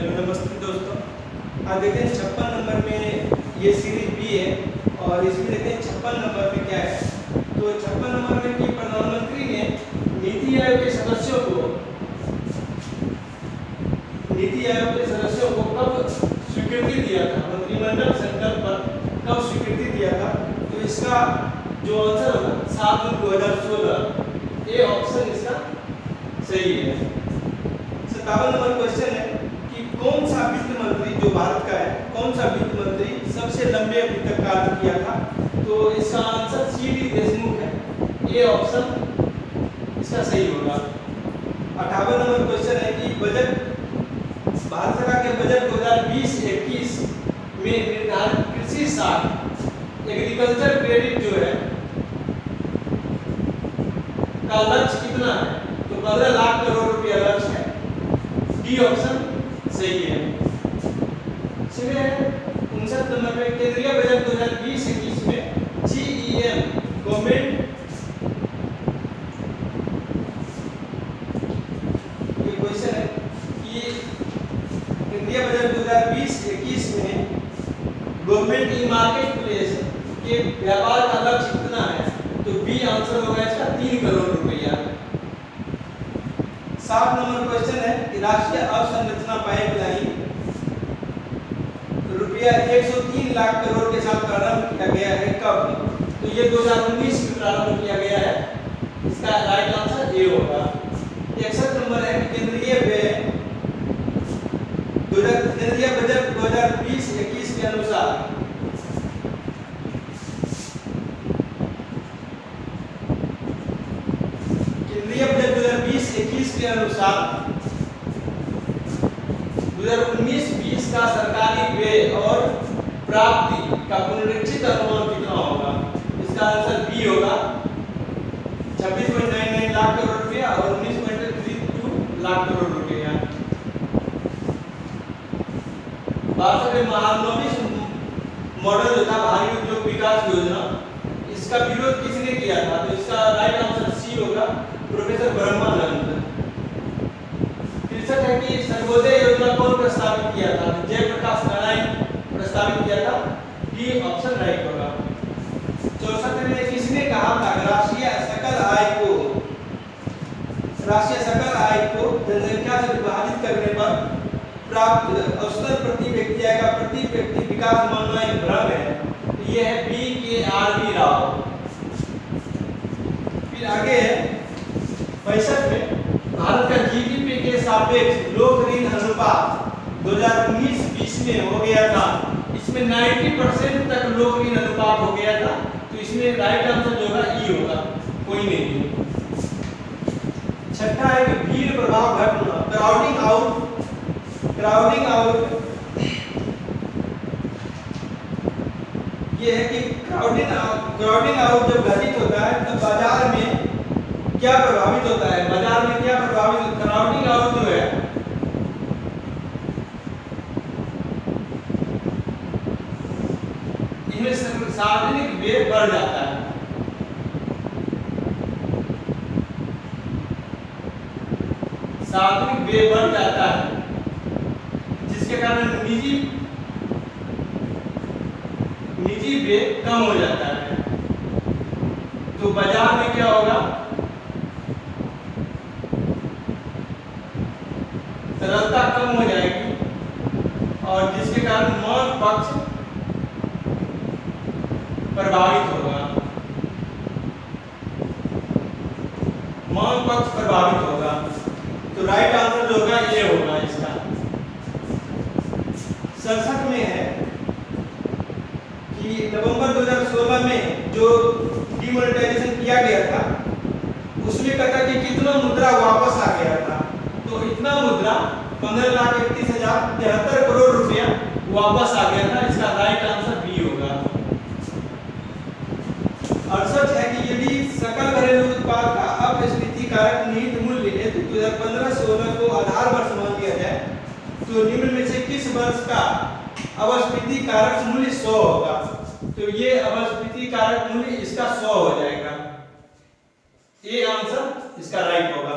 Hello नमस्ते दोस्तों। आज देखते हैं 56 नंबर में ये सीरीज बी है और इसमें देखते हैं 56 नंबर में क्या है। तो 56 नंबर में कि प्रधानमंत्री ने नीति आयोग के सदस्यों को कब स्वीकृति दिया था, मंत्रिमंडल संकल्प पर कब स्वीकृति दिया था। तो इसका जो आंसर होगा 7 जून 2016, ये ऑप्शन इसका सही है। 57 नंबर क्वेश्चन है कि कौन सा वित्त मंत्री जो भारत का है, कौन सा वित्त मंत्री सबसे लंबे अवधि तक कार्य किया था। तो इसका आंसर सी.डी. देशमुख है, ये ऑप्शन इसका सही होगा। 58 नंबर क्वेश्चन है कि बजट भारत सरकार के बजट 2020-21 में निर्धारित कृषि साख एग्रीकल्चर क्रेडिट जो है का लक्ष्य कितना है। तो 15 लाख करोड़ रुपया लक्ष्य है, डी ऑप्शन सही है। चलिए 59 नंबर में केंद्रीय बजट 2020-21 में जीईएम गवर्नमेंट ये क्वेश्चन है कि केंद्रीय बजट 2020-21 में गवर्नमेंट ई मार्केट प्लेस के व्यापार का लक्ष्य कितना है। तो बी आंसर होगा इसका 3 करोड़ रुपया। 7 नंबर क्वेश्चन है कि राष्ट्रीय अवसंरचना पाइपलाइन रुपया 103 लाख करोड़ के साथ प्रारंभ किया गया है कब। तो ये 2019 में प्रारंभ किया गया है, इसका राइट आंसर ए होगा। 61 नंबर है कि केंद्रीय बजट 2020-21 के अनुसार केंद्रीय बजट 2020-21 के अनुसार 2019-20 का सरकारी व्यय और प्राप्ति का पुनरीक्षित अनुमान कितना होगा। इसका आंसर बी होगा 26.99 लाख करोड़ रुपया और 19.32 लाख करोड़ रुपया। 62वें महानवोन्मेष मॉडल जो था भारी उद्योग विकास योजना, इसका विरोध किसने किया था। तो इसका राइट आंसर सी होगा प्रोफेसर ब्रह्मानंद। 63 है कि सर्वोदय योजना कौन प्रस्तावित किया था। जयप्रकाश नारायण प्रस्तावित किया था, डी ऑप्शन राइट होगा। 64 में किसने कहा था राष्ट्रीय सकल आय को जनसंख्या से विभाजित करने पर प्राप्त औसतन प्रति व्यक्ति आय का प्रति व्यक्ति विकास मानना एक भ्रम है। ये है B.K.R.B. राव। फिर आगे है 65 में भारत का जीडीपी के सापेक्ष लोक ऋण अनुपात 2019-20 में हो गया था। इसमें 90% तक लोक ऋण अनुपात हो गया था। तो इसमें राइट आंसर जो होगा ई होगा, कोई नहीं। 6 है कि भीड़ प्रभाव घटना क्राउडिंग आउट ये है कि क्राउडिंग आउट जब घटित होता है तो बाजार में क्या प्रभावित होता है। बाजार में क्या प्रभावित, क्राउडिंग आउट जो है इनमें सार्वजनिक व्यय बढ़ जाता है। सार्वजनिक व्यय बढ़ जाता है जिसके कारण निजी व्यय कम हो जाता है। तो बाजार में क्या होगा, तरलता कम हो जाएगी और जिसके कारण मांग पक्ष प्रभावित होगा। मांग पक्ष प्रभावित होगा। तो राइट आंसर जो होगा ये होगा इसका। 67 में है कि नवंबर 2016 में जो डिमोनेटाइजेशन किया गया था उसमें कहा कि कितना मुद्रा वापस आ गया था। तो इतना मुद्रा 15,31,073 करोड़ रुपया वापस आ गया था। इसका राइट आंसर बी होगा। 68 है कि यदि सकल घरेलू उत्पाद का अपस्फीति कारक निहित मूल्य हेतु 2015-16 को आधार वर्ष मान लिया जाए तो निम्न में से किस वर्ष का अपस्फीति कारक मूल्य 100 होगा। तो ये अपस्फीति कारक मूल्य इसका 100 हो जाएगा। ए आंसर इसका राइट होगा।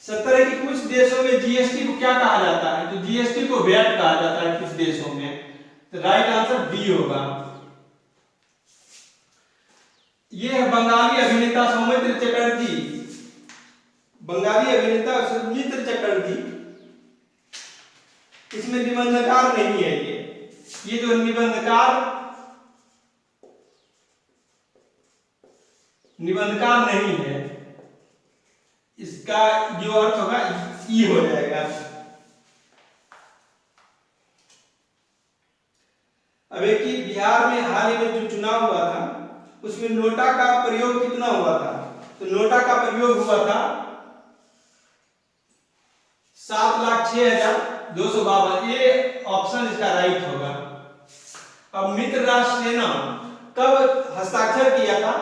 70 है कि कुछ देशों में जीएसटी को क्या कहा जाता है, तो जीएसटी को वैट कहा जाता है कुछ देशों में, तो राइट आंसर बी होगा। ये है बंगाली अभिनेता सौमित्र चटर्जी, बंगाली अभिनेता सौमित्र चटर्जी, इसमें निबंधकार नहीं है। ये जो निबंधकार नहीं है, इसका जो अर्थ होगा ई हो जाएगा। अब एक कि बिहार में हाल ही में जो चुनाव हुआ था उसमें नोटा का प्रयोग कितना हुआ था, तो नोटा का प्रयोग हुआ था 7,06,252। ये ऑप्शन इसका राइट होगा। अब मित्र राष्ट्र सेना कब हस्ताक्षर किया था,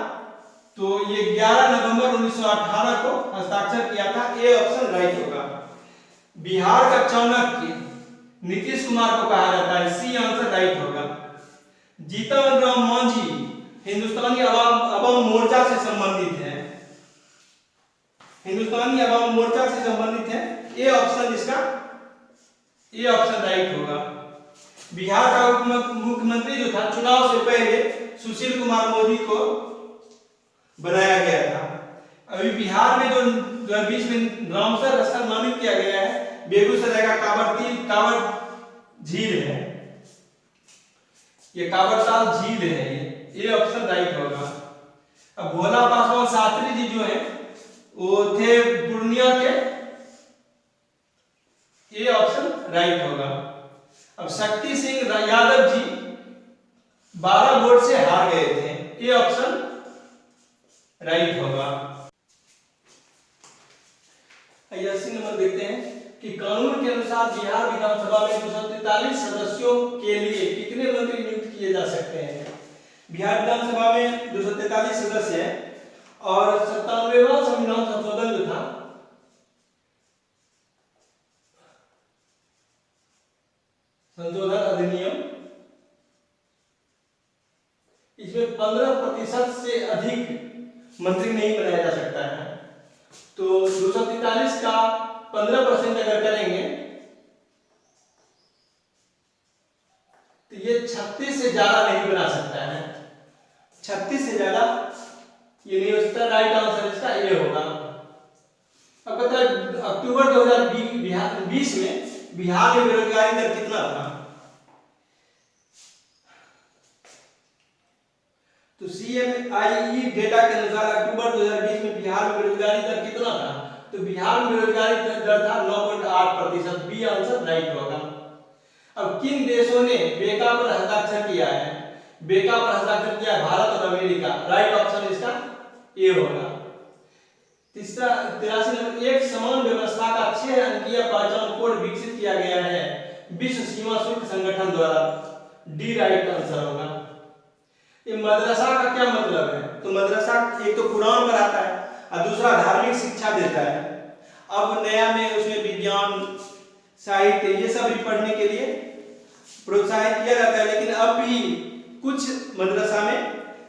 तो ये 11 नवंबर 1918 को हस्ताक्षर किया था, ये ऑप्शन राइट होगा। बिहार का चाणक्य नीतीश कुमार को कहा जाता है, सी आंसर राइट होगा। जीतन राम मांझी हिंदुस्तानी अवाम मोर्चा से संबंधित है, हिंदुस्तानी अवाम मोर्चा से संबंधित है, ये ऑप्शन इसका, ये ऑप्शन राइट होगा। बिहार का मुख्यमंत्री जो था चुनाव से पहले सुशील कुमार मोदी को बनाया गया था। अभी बिहार में जो 2020 में रामसर स्थल नामित किया गया है, बेगूसराय का कांवड़ झील है, ये कांवड़ताल झील है, ये ऑप्शन राइट होगा। अब भोला पासवान शास्त्री जी जो है वो थे पूर्णिया के, ये ऑप्शन राइट होगा। अब शक्ति सिंह यादव जी 12 वोट से हार गए थे, ये ऑप्शन राइट होगा। 80 नंबर देखते हैं कि कानून के अनुसार बिहार विधानसभा में 243 सदस्यों के लिए कितने मंत्री नियुक्त किए जा सकते हैं। बिहार विधानसभा में 243 सदस्य हैं और 97वां संविधान संशोधन जो था संशोधन अधिनियम, इसमें 15% से अधिक मंत्री नहीं बनाया जा सकता है। तो 243 का 15% अगर करेंगे तो ये 36 से ज्यादा नहीं बना सकता है, 36 से ज्यादा ये नहीं हो सकता। राइट आंसर इसका ये होगा। अब कहता है अक्टूबर 2020 में बिहार में बेरोजगारी दर कितना था, तो CMIE डेटा के अनुसार अक्टूबर 2020 में बिहार में बेरोजगारी दर कितना था, तो बिहार में बेरोजगारी दर था 9.8%, बी आंसर राइट होगा। अब किन देशों ने बेका पर हस्ताक्षर किया है, बेका पर हस्ताक्षर किया है भारत और अमेरिका, राइट ऑप्शन इसका ए होगा। तीसरा 83 नंबर, एक समान व्यवस्था का 6 अंकीय पहचान कोड विकसित किया गया है विश्व सीमा शुल्क संगठन द्वारा, डी राइट आंसर होगा। ये मदरसा का क्या मतलब है, तो मदरसा एक तो कुरान पढ़ाता है और दूसरा धार्मिक शिक्षा देता है। अब नया में उसमें विज्ञान साहित्य ये सब भी पढ़ने के लिए प्रोत्साहित किया जाता है, लेकिन अब भी कुछ मदरसा में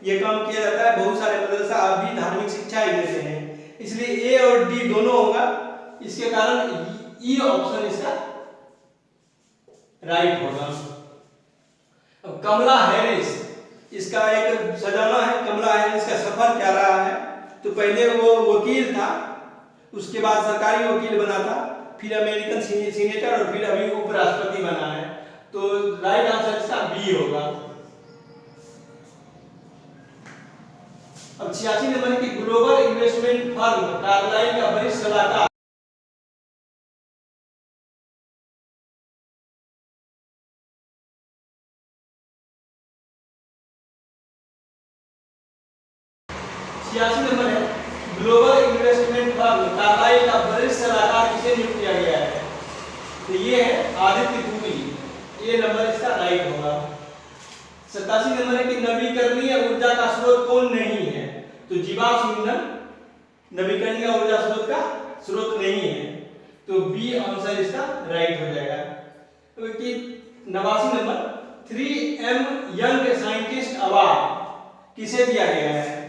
ये काम किया जाता है, बहुत सारे मदरसा अब भी धार्मिक शिक्षा ही देते हैं, इसलिए ए और डी दोनों होगा। इसके कारण ई ऑप्शन इसका राइट होगा। अब कमला हैरिस, इसका एक सजाना है, कमला हैरिस का सफर क्या रहा है, तो पहले वो वकील था, उसके बाद सरकारी वकील बना था, फिर अमेरिकन सीनेटर और फिर अभी उपराष्ट्रपति बना है, तो राइट आंसर इसका बी होगा। अब 86 नंबर की ग्लोबल इन्वेस्टमेंट फर्म कार्लाइल का वरिष्ठ सलाहकार नंबर है, ग्लोबल इन्वेस्टमेंट फर्म कार्लाइल का वरिष्ठ सलाहकार किसे नियुक्त किया गया है, तो ये है आदित्य पुरी, ये नंबर इसका राइट होगा। 87 नंबर है कि नवीकरणीय ऊर्जा का स्रोत कौन नहीं है, तो जीवाश्म ईंधन नवीकरणीय ऊर्जा स्रोत का स्रोत नहीं है, तो बी आंसर इसका राइट हो जाएगा। तो कि 89 number 3M young scientist award किसे दिया गया है,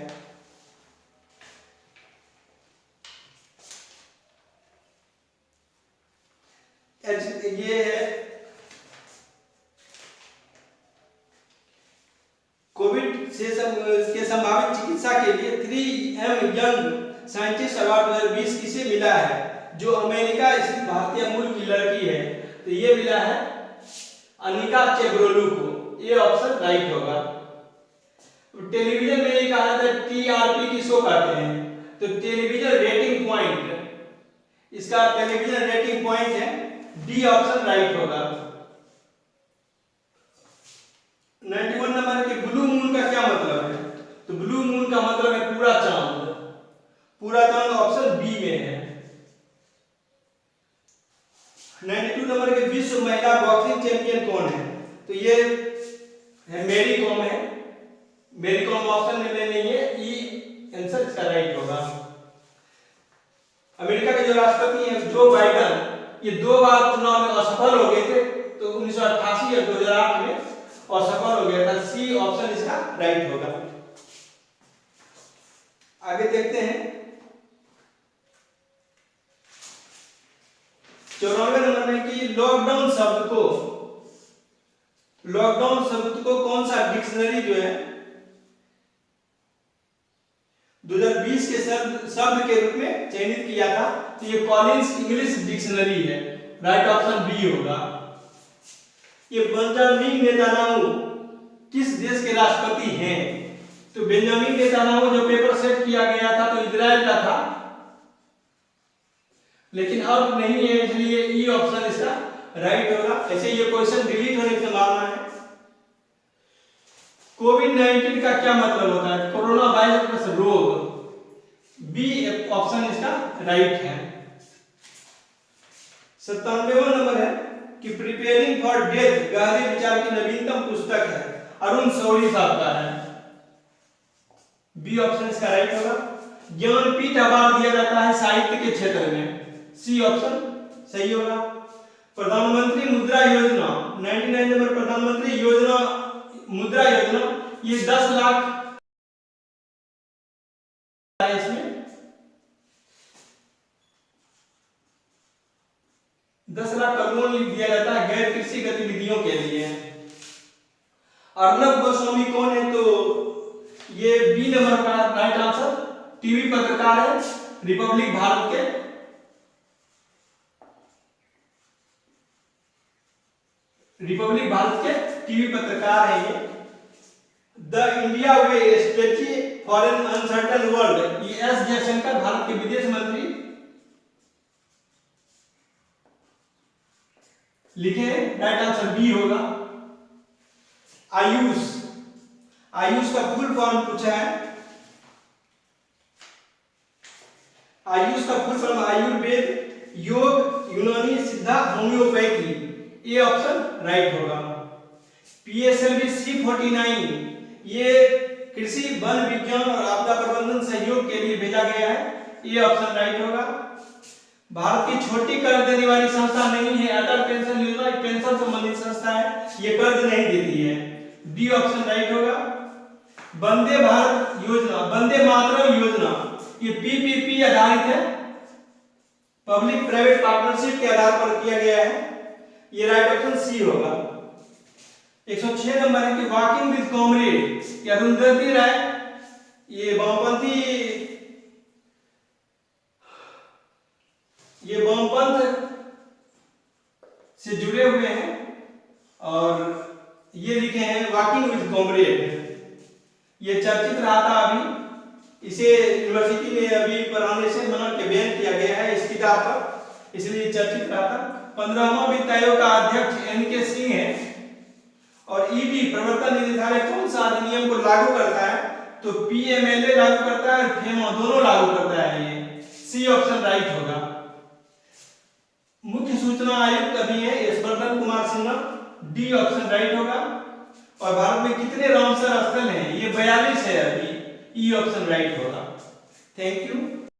ये है कोविड से के संभावित चिकित्सा के लिए 3M यंग साइंटिस्ट अवार्ड 2020 किसे मिला है? जो अमेरिका स्थित भारतीय मूल की लड़की है, तो ये मिला है अनिका चेब्रोलू को। ये ऑप्शन राइट होगा। टेलीविजन में ये कहा जाता है टीआरपी किसको कहते हैं? तो टेलीविजन रेटिंग पॉइंट, इसका टेलीविजन रेटिंग पॉइंट है, डी ऑप्शन राइट होगा। 91 नंबर के ब्लू मून का क्या मतलब है? तो ब्लू मून का मतलब है पूरा चांद। पूरा चांद ऑप्शन बी में है। 92 नंबर के विश्व महिला बॉक्सिंग चैंपियन कौन है? तो ये है मैरी कॉम है। मैरी कॉम ऑप्शन में नहीं है, ई आंसर इसका राइट होगा। अमेरिका के जो राष्ट्रपति हैं जो बाइडेन, ये 2 बार चुनाव में असफल हो गए थे, तो 1988 या 2008 में असफल हो गया था। सी ऑप्शन इसका राइट होगा। आगे देखते हैं 94 नंबर में कि लॉकडाउन शब्द को कौन सा डिक्शनरी जो है 2020 के शब्द के रूप में चयनित किया था? तो ये कॉलिंस इंग्लिश डिक्शनरी है। राइट ऑप्शन बी होगा। ये बेंजामिन नेतान्याहू किस देश के राष्ट्रपति हैं? तो बेंजामिन नेतान्याहू जो पेपर सेट किया गया था तो इजराइल का था, लेकिन अब नहीं है, इसलिए ई ऑप्शन इसका राइट होगा। ऐसे ये क्वेश्चन डिलीट होने की संभावना है। कोविड-19 का क्या मतलब होता है? कोरोना वायरस रोग। बी ऑप्शन इसका राइट है। 97वां नंबर है कि प्रिपेयरिंग फॉर डेथ गहरे विचार की नवीनतम पुस्तक है, अरुण शौरी साहब का है। बी ऑप्शन इसका राइट होगा। ज्ञानपीठ अवार्ड दिया जाता है साहित्य के क्षेत्र में। सी ऑप्शन सही होगा। प्रधानमंत्री मुद्रा योजना 99 नंबर, प्रधानमंत्री मुद्रा योजना, ये 10 लाख इसमें 10 लाख का लोन दिया जाता है गैर कृषि गतिविधियों के लिए। अर्नब गोस्वामी कौन है? तो ये बी नंबर का राइट आंसर, टीवी पत्रकार है, रिपब्लिक भारत के। रिपब्लिक भारत के टीवी पत्रकार है ये। The India way strategy for an uncertain world, ये एस जयशंकर भारत के विदेश मंत्री लिखे हैं। राइट आंसर बी होगा। आयुष का फुल फॉर्म पूछा है। आयुष का फुल फॉर्म आयुर्वेद, योग, यूनानी, सिद्धा, होम्योपैथी। ये ऑप्शन राइट होगा। PSLV C49 ये कृषि, वन विज्ञान और आपदा प्रबंधन सहयोग के लिए भेजा गया है। ये ऑप्शन राइट होगा। भारत की छोटी कर्ज देने वाली संस्था नहीं है अटल पेंशन योजना, पेंशन संबंधित संस्था है, ये कर्ज नहीं देती है। डी ऑप्शन राइट होगा। वंदे भारत योजना, वंदे मातरम योजना, ये PPP आधारित है, पब्लिक प्राइवेट पार्टनरशिप के आधार पर किया गया है। ये राइट ऑप्शन सी होगा। 106 नंबर है कि वॉकिंग विद कॉमरेड, या अरुंधति राय, ये वामपंथ से जुड़े हुए हैं और ये लिखे हैं वॉकिंग विद कॉमरेड। ये चर्चित रहा था अभी, इसे यूनिवर्सिटी में अभी पढ़ाने से मना के बैन किया गया है इस किताब पर, इसलिए चर्चित रहा था। 15वां वित्त आयोग का अध्यक्ष NK सिंह है और ईडी प्रवर्तन निदेशालय कौन सा अधिनियम को लागू करता है? तो PMLA लागू करता है और FEMA, दोनों लागू करता है। ये सी ऑप्शन राइट होगा। मुख्य सूचना आयुक्त अभी है Yashwardhan Kumar Sinha, D option right होगा। और भारत में कितने रामसर स्थल हैं? ये 42 है अभी, ई ऑप्शन राइट होगा। Thank you.